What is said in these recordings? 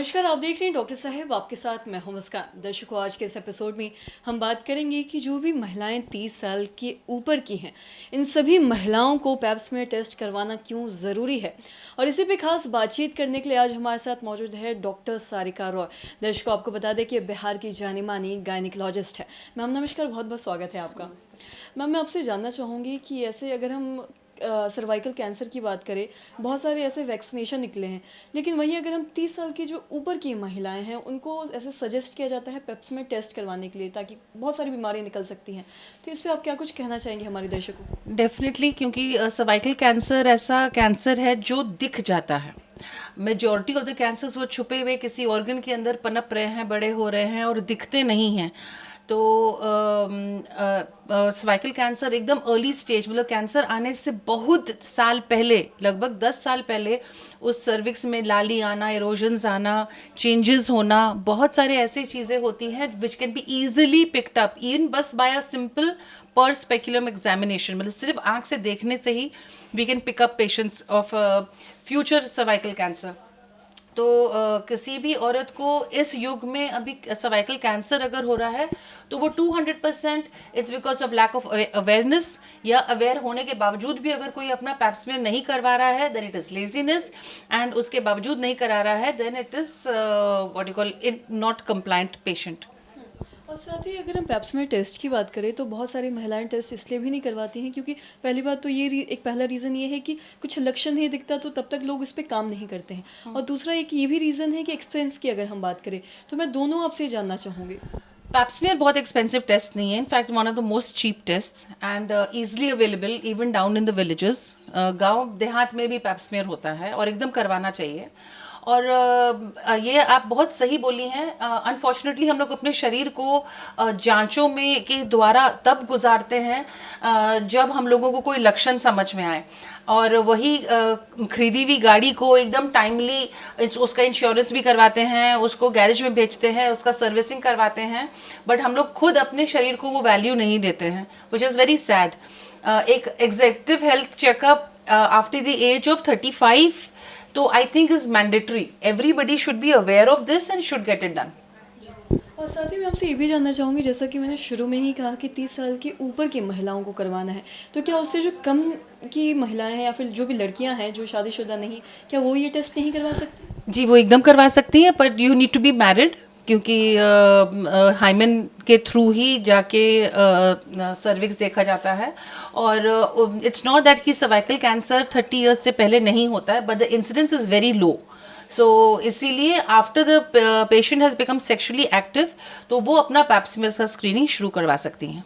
नमस्कार, आप देख रहे हैं डॉक्टर साहब, आपके साथ मैं हूं मुस्कान। दर्शकों, आज के इस एपिसोड में हम बात करेंगे कि जो भी महिलाएं 30 साल के ऊपर की हैं, इन सभी महिलाओं को पैप्स में टेस्ट करवाना क्यों ज़रूरी है। और इसी पे खास बातचीत करने के लिए आज हमारे साथ मौजूद है डॉक्टर सारिका रॉय। दर्शकों, आपको बता दें कि बिहार की जानी मानी गायनिकोलॉजिस्ट है। मैम नमस्कार, बहुत बहुत स्वागत है आपका। मैम, मैं आपसे जानना चाहूँगी कि ऐसे अगर हम सर्वाइकल कैंसर की बात करें, बहुत सारे ऐसे वैक्सीनेशन निकले हैं, लेकिन वहीं अगर हम 30 साल की जो ऊपर की महिलाएं हैं उनको ऐसे सजेस्ट किया जाता है पेप्स में टेस्ट करवाने के लिए, ताकि बहुत सारी बीमारियां निकल सकती हैं। तो इस पे आप क्या कुछ कहना चाहेंगे हमारे दर्शकों को? डेफिनेटली, क्योंकि सर्वाइकल कैंसर ऐसा कैंसर है जो दिख जाता है। मेजॉरिटी ऑफ द कैंसर्स वो छुपे हुए किसी ऑर्गन के अंदर पनप रहे हैं, बड़े हो रहे हैं और दिखते नहीं हैं। तो सर्वाइकल कैंसर एकदम अर्ली स्टेज, मतलब कैंसर आने से बहुत साल पहले, लगभग 10 साल पहले, उस सर्विक्स में लाली आना, इरोजन्स आना, चेंजेस होना, बहुत सारे ऐसी चीज़ें होती हैं which can be easily picked up even बस by a simple per speculum examination. मतलब सिर्फ आंख से देखने से ही we can pick up patients of future cervical cancer. तो किसी भी औरत को इस युग में अभी सर्वाइकल कैंसर अगर हो रहा है तो वो 200% it's because of lack of awareness, या अवेयर होने के बावजूद भी अगर कोई अपना पैप्समियर नहीं करवा रहा है then it is laziness, and उसके बावजूद नहीं करा रहा है then it is what you call in not compliant patient. और साथ ही अगर हम पैप्स में टेस्ट की बात करें तो बहुत सारी महिलाएं टेस्ट इसलिए भी नहीं करवाती हैं क्योंकि पहली बात तो ये एक पहला रीज़न ये है कि कुछ लक्षण नहीं दिखता, तो तब तक लोग इस पे काम नहीं करते हैं। और दूसरा एक ये भी रीज़न है कि एक्सपेंस की अगर हम बात करें, तो मैं दोनों आपसे जानना चाहूँगी। पैप्समियर बहुत एक्सपेंसिव टेस्ट नहीं है, in fact one of the most cheap test and easily available even down in the villages. गांव देहात में भी पैप्समियर होता है और एकदम करवाना चाहिए। और ये आप बहुत सही बोली हैं। अनफॉर्चुनेटली हम लोग अपने शरीर को जांचों में के द्वारा तब गुजारते हैं जब हम लोगों को कोई लक्षण समझ में आए, और वही खरीदी हुई गाड़ी को एकदम टाइमली उसका इंश्योरेंस भी करवाते हैं, उसको गैरेज में भेजते हैं, उसका सर्विसिंग करवाते हैं, बट हम लोग खुद अपने शरीर को वो वैल्यू नहीं देते हैं, विच इज़ वेरी सैड। एक executive health checkup after the age of 35 तो I think is mandatory. Everybody should be aware of this and should get it done. और साथ ही मैं आपसे ये भी जानना चाहूँगी, जैसा कि मैंने शुरू में ही कहा कि 30 साल के ऊपर की महिलाओं को करवाना है, तो क्या उससे जो कम की महिलाएं हैं या फिर जो भी लड़कियां हैं जो शादीशुदा नहीं, क्या वो ये टेस्ट नहीं करवा सकती? जी, वो एकदम करवा सकती हैं, but you need to be married, क्योंकि हाइमेन के थ्रू ही जाके सर्विक्स देखा जाता है। और इट्स नॉट दैट कि सर्वाइकल कैंसर 30 ईयर्स से पहले नहीं होता है, but the incidence is very low. So इसीलिए after the patient has become sexually active तो वो अपना पैप्समियर का स्क्रीनिंग शुरू करवा सकती हैं।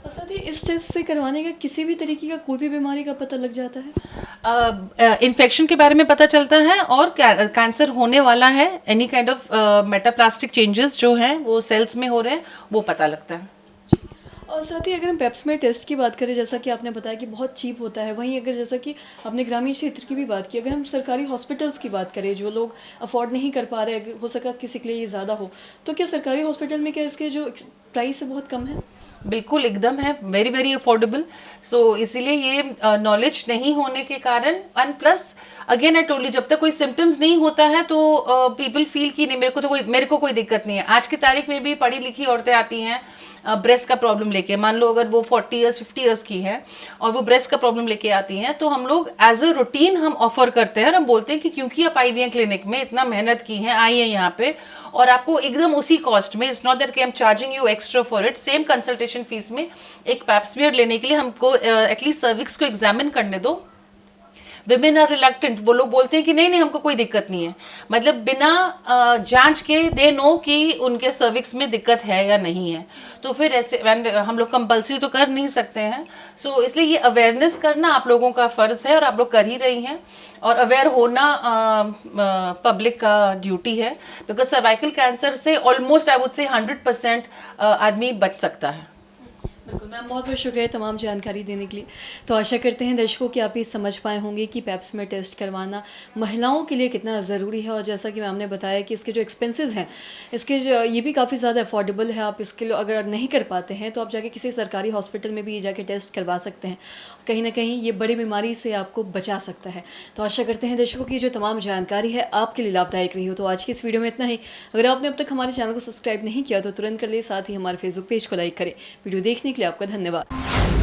और साथ ही इस टेस्ट से करवाने का किसी भी तरीके का कोई भी बीमारी का पता लग जाता है? इन्फेक्शन के बारे में पता चलता है, और कैंसर होने वाला है, any kind of metaplastic changes जो हैं वो सेल्स में हो रहे हैं, वो पता लगता है। और साथ ही अगर हम पेप्स में टेस्ट की बात करें, जैसा कि आपने बताया कि बहुत चीप होता है, वहीं अगर जैसा कि आपने ग्रामीण क्षेत्र की भी बात की, अगर हम सरकारी हॉस्पिटल्स की बात करें, जो लोग अफोर्ड नहीं कर पा रहे, हो सका किसी के लिए ये ज़्यादा हो, तो क्या सरकारी हॉस्पिटल में क्या इसके जो प्राइस है बहुत कम है? बिल्कुल एकदम है, वेरी वेरी अफोर्डेबल। सो इसीलिए ये नॉलेज नहीं होने के कारण, and plus again I told you, जब तक कोई सिम्टम्स नहीं होता है तो पीपल फील कि नहीं, मेरे को कोई दिक्कत नहीं है। आज की तारीख में भी पढ़ी लिखी औरतें आती हैं ब्रेस्ट का प्रॉब्लम लेके, मान लो अगर वो 40 ईयर्स 50 ईयर्स की है और वो ब्रेस्ट का प्रॉब्लम लेके आती हैं, तो हम लोग एज अ रूटीन हम ऑफर करते हैं और हम बोलते हैं कि क्योंकि आप आई वी हैं क्लिनिक में, इतना मेहनत की है, आई है यहाँ पे, और आपको एकदम उसी कॉस्ट में, इट्स नॉट दैट कि I am charging you extra for it, same consultation fees में एक पैप्समियर लेने के लिए हमको एटलीस्ट सर्विक्स को एग्जामिन करने दो। विमेन आर रिलक्टेंट, वो लोग बोलते हैं कि नहीं नहीं हमको कोई दिक्कत नहीं है, मतलब बिना जांच के दे नो कि उनके सर्विक्स में दिक्कत है या नहीं है। तो फिर ऐसे हम लोग कंपल्सरी तो कर नहीं सकते हैं। सो इसलिए ये अवेयरनेस करना आप लोगों का फ़र्ज़ है और आप लोग कर ही रही हैं, और अवेयर होना पब्लिक का ड्यूटी है, बिकॉज सर्वाइकल कैंसर से ऑलमोस्ट आई वुड से 100% आदमी बच सकता है। बिल्कुल मैम, बहुत बहुत शुक्रिया तमाम जानकारी देने के लिए। तो आशा करते हैं दर्शकों कि आप ये समझ पाए होंगे कि पेप्समेर टेस्ट करवाना महिलाओं के लिए कितना ज़रूरी है। और जैसा कि मैम ने बताया कि इसके जो एक्सपेंसेस हैं, इसके जो ये भी काफ़ी ज़्यादा अफोर्डेबल है। आप इसके लिए अगर नहीं कर पाते हैं तो आप जाके किसी सरकारी हॉस्पिटल में भी जाके टेस्ट करवा सकते हैं। कहीं ना कहीं ये बड़ी बीमारी से आपको बचा सकता है। तो आशा करते हैं दर्शकों की जो तमाम जानकारी है आपके लिए लाभदायक रही हो। तो आज की इस वीडियो में इतना ही। अगर आपने अब तक हमारे चैनल को सब्सक्राइब नहीं किया तो तुरंत कर ले, साथ ही हमारे फेसबुक पेज को लाइक करें। वीडियो देखने के लिए आपका धन्यवाद।